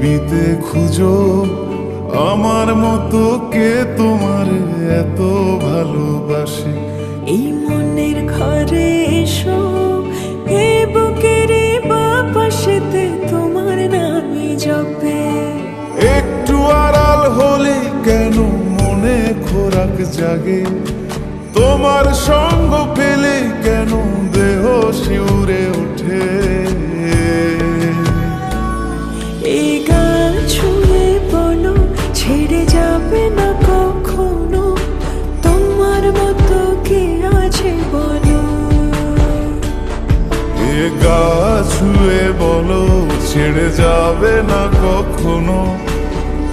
পৃথিবীতে খুঁজো আমার মতো কে তোমার এত ভালোবাসে। এই মনের ঘরে এসো, এ বুকের বাপাশেতে তোমার নামই জপে। একটু আড়াল হলে কেন মনে খোরাক জাগে, তোমার সঙ্গ পেলে কেন দেহ শিউরে ওঠে। এই গান ছুঁয়ে বলো ছেড়ে যাবে না কখনো, তোমার মতো কে আছে বলো। এ গা ছুঁয়ে বলো ছেড়ে যাবে না কখনো,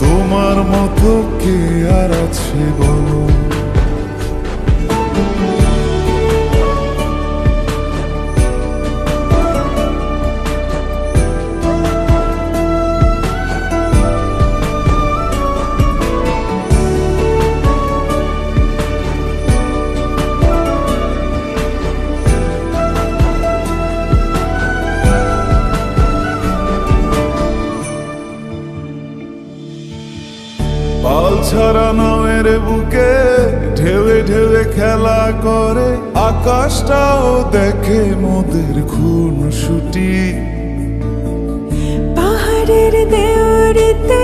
তোমার মতো কে আর আছে বলো। পাল ছাড়া নামের বুকে ঢেউে ঢেউে খেলা করে, আকাশটাও দেখে মোদের খুন ছুটি। পাহাড়ের দেওয়ারিতে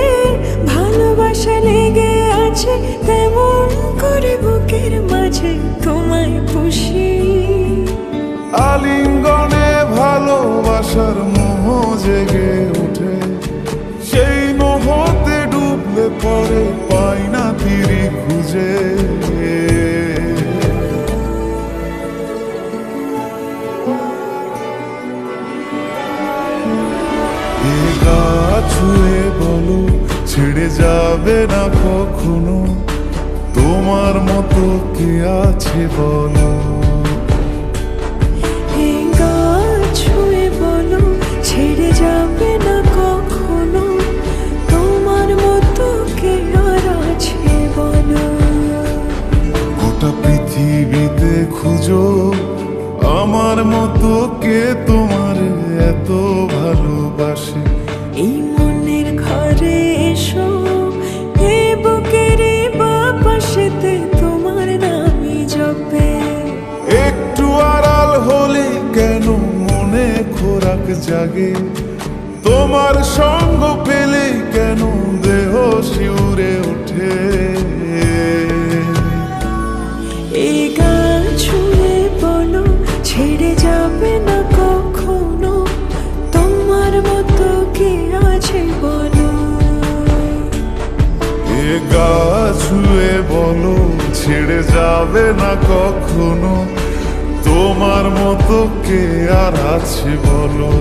ভালোবাসা লেগে আছে, তেমন করে বুকের মাঝে তোমায় পুষি। আলিঙ্গনে ভালোবাসার মোহ জেগে ওঠে, সেই মোহতে ডুবলে পরে পাই না তীরে খুঁজে। এ গা ছুঁয়ে বলো ছেড়ে যাবে না কখনো, তোমার মতো কে আছে বলো। এই গান ছুঁয়ে বলো ছেড়ে যাবে না কখনো, তোমার মতো কে আর আছে বলো। গোটা পৃথিবীতে খুঁজো আমার মতো কে তোমার এত ভালোবাসে। এই মনের ঘরে এসো, এ বুকের বাপাশেতে তোমার নামই জপে। একটু আড়াল হলে কেন মনে খোরাক জাগে, তোমার সঙ্গ পেলে কেন দেহ শিউরে ওঠে। এই গান ছুঁয়ে বলো ছেড়ে যাবে না কখনো, তোমার মতো কে আছে বলো। এ গা ছুঁয়ে বলো ছেড়ে যাবে না কখনো, তোমার মতো কে আর আছে বলো।